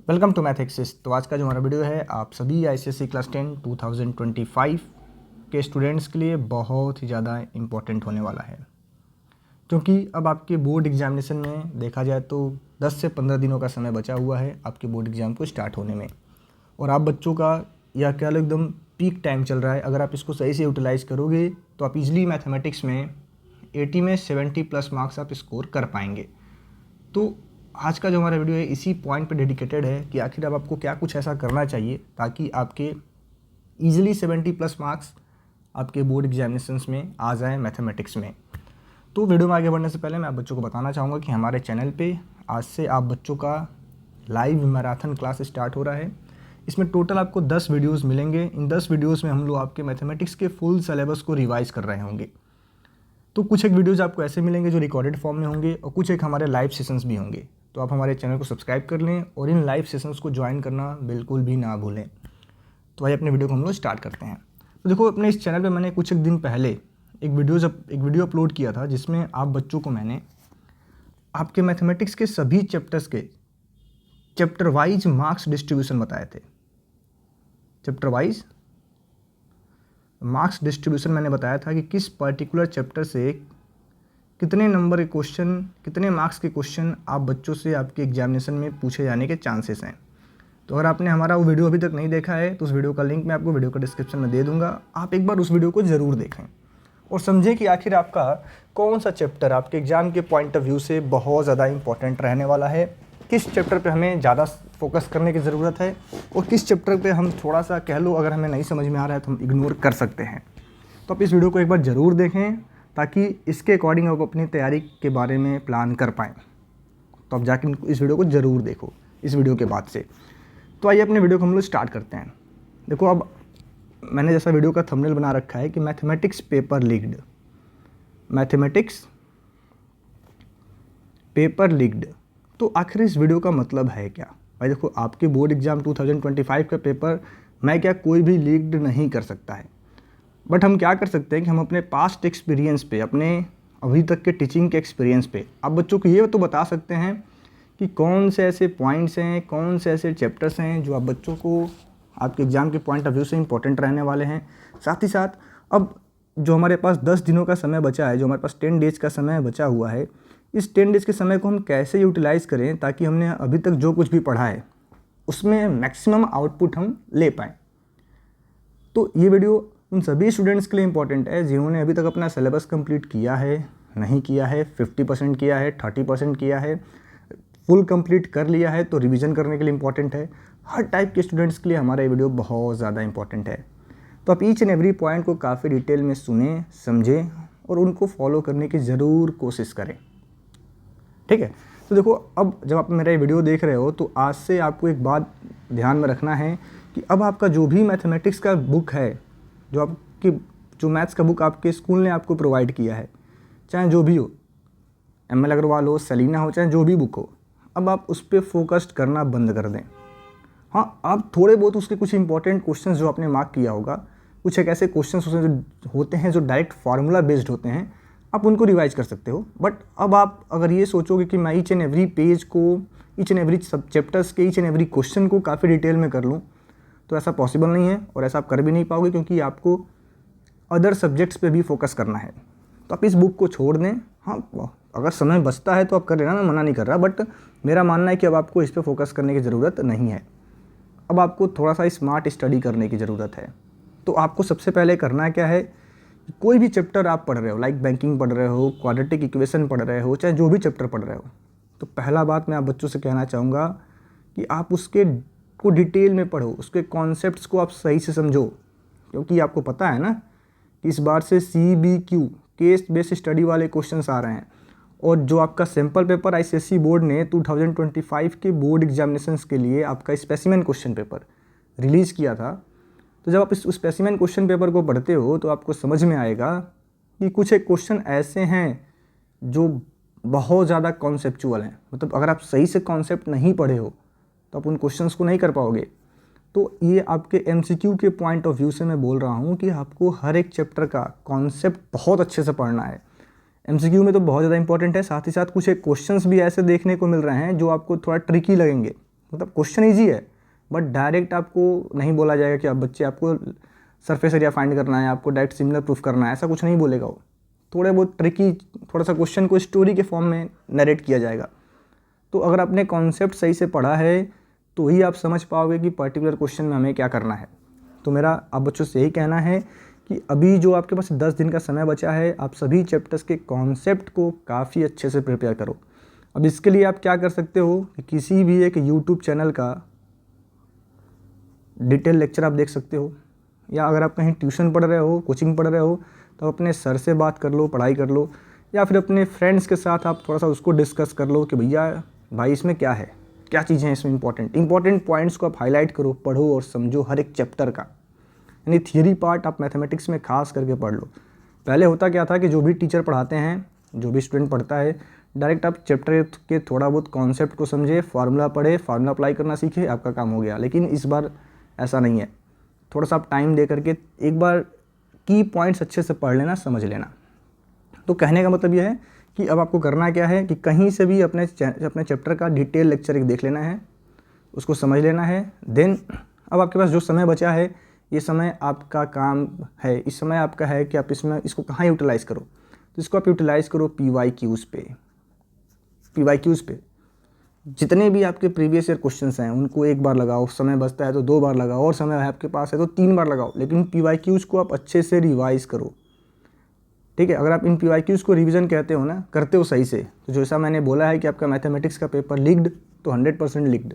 Welcome to math axis. तो आज का जो हमारा वीडियो है आप सभी आईसीएसई क्लास 10 2025 के स्टूडेंट्स के लिए बहुत ही ज़्यादा इम्पोर्टेंट होने वाला है, क्योंकि अब आपके बोर्ड एग्जामिनेशन में देखा जाए तो 10 से 15 दिनों का समय बचा हुआ है आपके बोर्ड एग्ज़ाम को स्टार्ट होने में। और आप बच्चों का यह क्या लो एकदम पीक टाइम चल रहा है। अगर आप इसको सही से यूटिलाइज़ करोगे तो आप इजीली मैथमेटिक्स में 80 में 70+ मार्क्स आप स्कोर कर पाएंगे। तो आज का जो हमारा वीडियो है इसी पॉइंट पे डेडिकेटेड है कि आखिर अब आपको क्या कुछ ऐसा करना चाहिए ताकि आपके इजीली 70+ मार्क्स आपके बोर्ड एग्जामिनेशंस में आ जाएं मैथमेटिक्स में। तो वीडियो में आगे बढ़ने से पहले मैं आप बच्चों को बताना चाहूँगा कि हमारे चैनल पे आज से आप बच्चों का लाइव मैराथन क्लास स्टार्ट हो रहा है। इसमें टोटल आपको 10 वीडियोज़ मिलेंगे। इन 10 वीडियोज़ में हम लोग आपके मैथमेटिक्स के फुल सिलेबस को रिवाइज़ कर रहे होंगे। तो कुछ एक वीडियोज़ आपको ऐसे मिलेंगे जो रिकॉर्डेड फॉर्म में होंगे और कुछ एक हमारे लाइव सेशंस भी होंगे। तो आप हमारे चैनल को सब्सक्राइब कर लें और इन लाइव सेशंस को ज्वाइन करना बिल्कुल भी ना भूलें। तो भाई अपने वीडियो को हम लोग स्टार्ट करते हैं। तो देखो, अपने इस चैनल पे मैंने कुछ एक दिन पहले एक वीडियो अपलोड किया था जिसमें आप बच्चों को मैंने आपके मैथमेटिक्स के सभी चैप्टर्स के चैप्टर वाइज मार्क्स डिस्ट्रीब्यूशन बताए थे। चैप्टर वाइज मार्क्स डिस्ट्रीब्यूशन मैंने बताया था कि किस पर्टिकुलर चैप्टर से कितने नंबर के क्वेश्चन, कितने मार्क्स के क्वेश्चन आप बच्चों से आपके एग्जामिनेशन में पूछे जाने के चांसेस हैं। तो अगर आपने हमारा वो वीडियो अभी तक नहीं देखा है तो उस वीडियो का लिंक मैं आपको वीडियो का डिस्क्रिप्शन में दे दूंगा। आप एक बार उस वीडियो को ज़रूर देखें और समझें कि आखिर आपका कौन सा चैप्टर आपके एग्ज़ाम के पॉइंट ऑफ व्यू से बहुत ज़्यादा इंपॉर्टेंट रहने वाला है, किस चैप्टर पे हमें ज़्यादा फोकस करने की ज़रूरत है और किस चैप्टर पे हम थोड़ा सा कह लो अगर हमें नहीं समझ में आ रहा है तो हम इग्नोर कर सकते हैं। तो आप इस वीडियो को एक बार ज़रूर देखें ताकि इसके अकॉर्डिंग आप अपनी तैयारी के बारे में प्लान कर पाएँ। तो आप जाके इस वीडियो को ज़रूर देखो इस वीडियो के बाद से। तो आइए अपने वीडियो को हम लोग स्टार्ट करते हैं। देखो, अब मैंने जैसा वीडियो का थंबनेल बना रखा है कि mathematics paper leaked, mathematics paper leaked. तो आखिर इस वीडियो का मतलब है क्या? भाई देखो, आपके बोर्ड एग्ज़ाम 2025 का पेपर मैं क्या कोई भी लीक्ड नहीं कर सकता है, बट हम क्या कर सकते हैं कि हम अपने पास्ट एक्सपीरियंस पे, अपने अभी तक के टीचिंग के एक्सपीरियंस पे आप बच्चों को ये तो बता सकते हैं कि कौन से ऐसे पॉइंट्स हैं, कौन से ऐसे चैप्टर्स हैं जो आप बच्चों को आपके एग्ज़ाम के पॉइंट ऑफ व्यू से इंपॉर्टेंट रहने वाले हैं। साथ ही साथ अब जो हमारे पास 10 दिनों का समय बचा है, जो हमारे पास 10 डेज़ का समय बचा हुआ है, इस 10 डेज़ के समय को हम कैसे यूटिलाइज़ करें ताकि हमने अभी तक जो कुछ भी पढ़ा है उसमें मैक्सिमम आउटपुट हम ले पाएँ। तो ये वीडियो उन सभी स्टूडेंट्स के लिए इंपॉर्टेंट है जिन्होंने अभी तक अपना सिलेबस कंप्लीट किया है, नहीं किया है, 50% किया है, 30% किया है, फुल कंप्लीट कर लिया है तो रिवीजन करने के लिए इंपॉर्टेंट है। हर टाइप के स्टूडेंट्स के लिए हमारा ये वीडियो बहुत ज़्यादा इंपॉर्टेंट है। तो आप ईच एंड एवरी पॉइंट को काफ़ी डिटेल में सुने, समझें और उनको फॉलो करने की ज़रूर कोशिश करें। ठीक है? तो देखो, अब जब आप मेरा ये वीडियो देख रहे हो तो आज से आपको एक बात ध्यान में रखना है कि अब आपका जो भी मैथमेटिक्स का बुक है, जो मैथ्स का बुक आपके स्कूल ने आपको प्रोवाइड किया है, चाहे जो भी हो, एम.एल. अग्रवाल हो, सेलिना हो, चाहे जो भी बुक हो, अब आप उस पर फोकस्ड करना बंद कर दें। हाँ, आप थोड़े बहुत उसके कुछ इंपॉर्टेंट क्वेश्चंस जो आपने मार्क किया होगा, कुछ एक ऐसे क्वेश्चंस होते हैं जो डायरेक्ट फार्मूला बेस्ड होते हैं, आप उनको रिवाइज कर सकते हो। बट अब आप अगर ये सोचोगे कि मैं ईच एंड एवरी पेज को, ईच एंड एवरी सब चैप्टर्स के ईच एंड एवरी क्वेश्चन को काफ़ी डिटेल में कर लूँ, तो ऐसा पॉसिबल नहीं है और ऐसा आप कर भी नहीं पाओगे, क्योंकि आपको अदर सब्जेक्ट्स पे भी फोकस करना है। तो आप इस बुक को छोड़ दें। हाँ, अगर समय बचता है तो आप कर लेना, मैं मना नहीं कर रहा, बट मेरा मानना है कि अब आपको इस पे फोकस करने की ज़रूरत नहीं है। अब आपको थोड़ा सा स्मार्ट स्टडी करने की ज़रूरत है। तो आपको सबसे पहले करना क्या है, कोई भी चैप्टर आप पढ़ रहे हो, लाइक बैंकिंग पढ़ रहे हो, क्वाड्रेटिक इक्वेशन पढ़ रहे हो, चाहे जो भी चैप्टर पढ़ रहे हो, तो पहला बात मैं आप बच्चों से कहना चाहूँगा कि आप उसके को डिटेल में पढ़ो, उसके कॉन्सेप्ट्स को आप सही से समझो, क्योंकि आपको पता है ना कि इस बार से CBQ केस बेस्ड स्टडी वाले क्वेश्चंस आ रहे हैं। और जो आपका सैम्पल पेपर आईसीएसई बोर्ड ने 2025 के बोर्ड एग्जामिनेशंस के लिए आपका स्पेसिमेन क्वेश्चन पेपर रिलीज़ किया था, तो जब आप इस स्पेसिमेन क्वेश्चन पेपर को पढ़ते हो तो आपको समझ में आएगा कि कुछ एक क्वेश्चन ऐसे हैं जो बहुत ज़्यादा कॉन्सेप्चुअल हैं। मतलब अगर आप सही से कॉन्सेप्ट नहीं पढ़े हो तो आप उन क्वेश्चंस को नहीं कर पाओगे। तो ये आपके MCQ के पॉइंट ऑफ व्यू से मैं बोल रहा हूँ कि आपको हर एक चैप्टर का कॉन्सेप्ट बहुत अच्छे से पढ़ना है। MCQ में तो बहुत ज़्यादा इंपॉर्टेंट है, साथ ही साथ कुछ एक क्वेश्चंस भी ऐसे देखने को मिल रहे हैं जो आपको थोड़ा ट्रिकी लगेंगे, मतलब क्वेश्चन ईजी है, बट डायरेक्ट आपको नहीं बोला जाएगा कि आप बच्चे आपको सरफेस एरिया फाइंड करना है, आपको डायरेक्ट सिमिलर प्रूफ करना है, ऐसा कुछ नहीं बोलेगा वो। थोड़े बहुत ट्रिकी, थोड़ा सा क्वेश्चन को स्टोरी के फॉर्म में नरेट किया जाएगा। तो अगर आपने कॉन्सेप्ट सही से पढ़ा है तो ही आप समझ पाओगे कि पर्टिकुलर क्वेश्चन में हमें क्या करना है। तो मेरा आप बच्चों से यही कहना है कि अभी जो आपके पास 10 दिन का समय बचा है, आप सभी चैप्टर्स के कॉन्सेप्ट को काफ़ी अच्छे से प्रिपेयर करो। अब इसके लिए आप क्या कर सकते हो कि किसी भी एक यूट्यूब चैनल का डिटेल लेक्चर आप देख सकते हो, या अगर आप कहीं ट्यूशन पढ़ रहे हो, कोचिंग पढ़ रहे हो, तो अपने सर से बात कर लो, पढ़ाई कर लो, या फिर अपने फ्रेंड्स के साथ आप थोड़ा सा उसको डिस्कस कर लो कि भैया भाई इसमें क्या है, क्या चीज़ें हैं इसमें इंपॉर्टेंट पॉइंट्स को आप हाईलाइट करो, पढ़ो और समझो हर एक चैप्टर का। यानी थियरी पार्ट आप मैथमेटिक्स में खास करके पढ़ लो। पहले होता क्या था कि जो भी टीचर पढ़ाते हैं, जो भी स्टूडेंट पढ़ता है, डायरेक्ट आप चैप्टर के थोड़ा बहुत कॉन्सेप्ट को समझे, फार्मूला पढ़े, फार्मूला अप्लाई करना सीखे, आपका काम हो गया। लेकिन इस बार ऐसा नहीं है, थोड़ा सा आप टाइम दे करके एक बार की पॉइंट्स अच्छे से पढ़ लेना, समझ लेना। तो कहने का मतलब यह है कि अब आपको करना क्या है कि कहीं से भी अपने चैप्टर का डिटेल लेक्चर एक देख लेना है, उसको समझ लेना है। देन अब आपके पास जो समय बचा है, ये समय आपका काम है, इस समय आपका है कि आप इसको कहाँ यूटिलाइज़ करो। तो इसको आप यूटिलाइज़ करो PYQs पे। जितने भी आपके प्रीवियस ईयर क्वेश्चंस हैं उनको एक बार लगाओ, समय बचता है तो 2 बार लगाओ, और समय है आपके पास है तो 3 बार लगाओ, लेकिन PYQs को आप अच्छे से रिवाइज करो। ठीक है, अगर आप इन PYQs को रिवीजन कहते हो ना, करते हो सही से, तो जैसा मैंने बोला है कि आपका मैथमेटिक्स का पेपर लीक्ड तो 100% लीक्ड।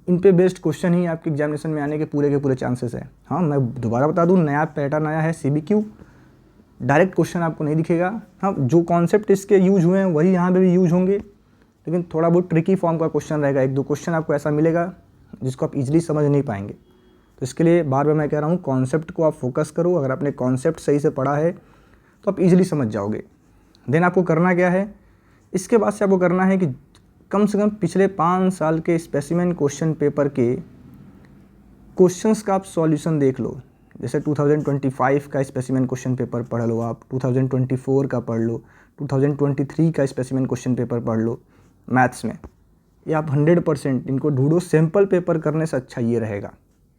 इन पे बेस्ड क्वेश्चन ही आपके एग्जामिनेशन में आने के पूरे चांसेस हैं। हाँ, मैं दोबारा बता दूँ, नया पैटर्न आया है CBQ, डायरेक्ट क्वेश्चन आपको नहीं दिखेगा। हाँ, जो कॉन्सेप्ट इसके यूज हुए हैं वही यहाँ पे भी यूज होंगे, लेकिन थोड़ा बहुत ट्रिकी फॉर्म का क्वेश्चन रहेगा। 1-2 क्वेश्चन आपको ऐसा मिलेगा जिसको आप इजीली समझ नहीं पाएंगे। तो इसके लिए बार बार मैं कह रहा हूँ, कॉन्सेप्ट को आप फोकस करो। अगर आपने कॉन्सेप्ट सही से पढ़ा है तो आप इजीली समझ जाओगे। देन आपको करना क्या है, इसके बाद से आपको करना है कि कम से कम पिछले 5 साल के स्पेसिमेन क्वेश्चन पेपर के क्वेश्चंस का आप सॉल्यूशन देख लो। जैसे 2025 का स्पेसिमेन क्वेश्चन पेपर पढ़ लो आप, 2024 का पढ़ लो, 2023 का स्पेसिमेन क्वेश्चन पेपर पढ़ लो मैथ्स में। ये आप 100% इनको ढूंढो। सैम्पल पेपर करने से अच्छा ये रहेगा।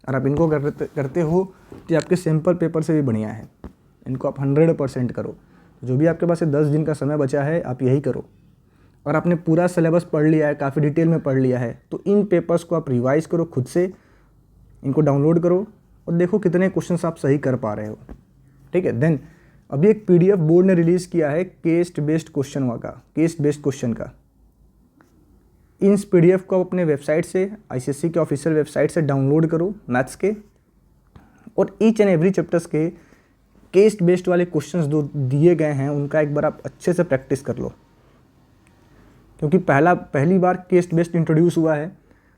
और आप इनको करते हो तो आपके सैम्पल पेपर से भी बढ़िया है। इनको आप 100% करो। जो भी आपके पास 10 दिन का समय बचा है, आप यही करो। और आपने पूरा सिलेबस पढ़ लिया है, काफ़ी डिटेल में पढ़ लिया है, तो इन पेपर्स को आप रिवाइज़ करो खुद से, इनको डाउनलोड करो और देखो कितने क्वेश्चंस आप सही कर पा रहे हो। ठीक है। देन अभी एक PDF बोर्ड ने रिलीज़ किया है केस बेस्ड क्वेश्चन का। इन PDF को अपने वेबसाइट से, ICSE के ऑफिशियल वेबसाइट से डाउनलोड करो मैथ्स के, और ईच एंड एवरी चैप्टर्स के केस बेस्ड वाले क्वेश्चंस जो दिए गए हैं उनका एक बार आप अच्छे से प्रैक्टिस कर लो। क्योंकि पहली बार केस बेस्ड इंट्रोड्यूस हुआ है,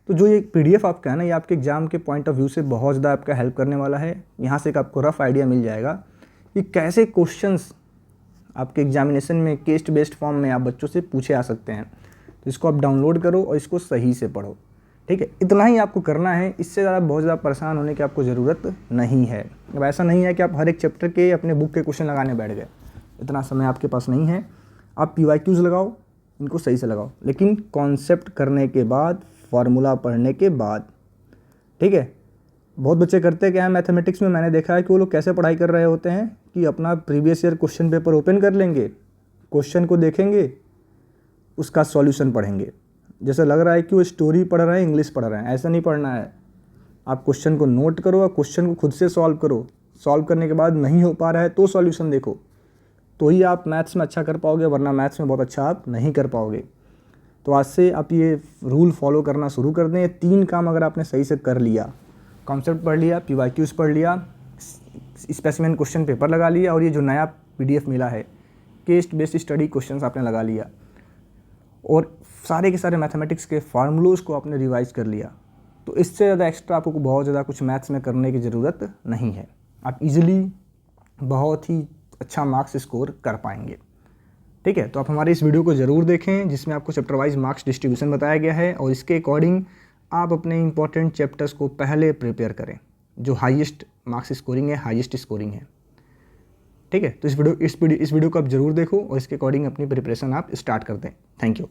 तो जो ये PDF आपका है ना, ये आपके एग्जाम के पॉइंट ऑफ व्यू से बहुत ज़्यादा आपका हेल्प करने वाला है। यहाँ से एक आपको रफ आइडिया मिल जाएगा कि कैसे क्वेश्चंस आपके एग्जामिनेशन में केस बेस्ड फॉर्म में आप बच्चों से पूछे आ सकते हैं। तो इसको आप डाउनलोड करो और इसको सही से पढ़ो। ठीक है, इतना ही आपको करना है। इससे ज़्यादा बहुत ज़्यादा परेशान होने की आपको ज़रूरत नहीं है। अब ऐसा नहीं है कि आप हर एक चैप्टर के अपने बुक के क्वेश्चन लगाने बैठ गए, इतना समय आपके पास नहीं है। आप PYQs लगाओ, इनको सही से लगाओ, लेकिन कॉन्सेप्ट करने के बाद, फार्मूला पढ़ने के बाद। ठीक है। बहुत बच्चे करते क्या है मैथमेटिक्स में, मैंने देखा है कि वो लोग कैसे पढ़ाई कर रहे होते हैं कि अपना previous year question paper open कर लेंगे, क्वेश्चन को देखेंगे, उसका सॉल्यूशन पढ़ेंगे। जैसे लग रहा है कि वो स्टोरी पढ़ रहे हैं, इंग्लिश पढ़ रहे हैं। ऐसा नहीं पढ़ना है। आप क्वेश्चन को नोट करो और क्वेश्चन को खुद से सॉल्व करो। सॉल्व करने के बाद नहीं हो पा रहा है तो सॉल्यूशन देखो, तो ही आप मैथ्स में अच्छा कर पाओगे, वरना मैथ्स में बहुत अच्छा आप नहीं कर पाओगे। तो आज से आप ये रूल फॉलो करना शुरू कर दें। 3 काम अगर आपने सही से कर लिया, कॉन्सेप्ट पढ़ लिया, PYQs पढ़ लिया, स्पेसिमेन क्वेश्चन पेपर लगा लिया, और ये जो नया PDF मिला है केस बेस्ड स्टडी क्वेश्चंस आपने लगा लिया, और सारे के सारे मैथमेटिक्स के फार्मूलोज को आपने रिवाइज कर लिया, तो इससे ज़्यादा एक्स्ट्रा आपको बहुत ज़्यादा कुछ मैथ्स में करने की ज़रूरत नहीं है। आप इजीली बहुत ही अच्छा मार्क्स स्कोर कर पाएंगे। ठीक है। तो आप हमारे इस वीडियो को ज़रूर देखें, जिसमें आपको चैप्टर वाइज मार्क्स डिस्ट्रीब्यूशन बताया गया है, और इसके अकॉर्डिंग आप अपने इंपॉर्टेंट चैप्टर्स को पहले प्रिपेयर करें। जो हाईएस्ट मार्क्स स्कोरिंग है, हाईएस्ट स्कोरिंग है। ठीक है। तो इस वीडियो को आप ज़रूर देखो और इसके अकॉर्डिंग अपनी प्रिपरेशन आप स्टार्ट कर दें। Thank you.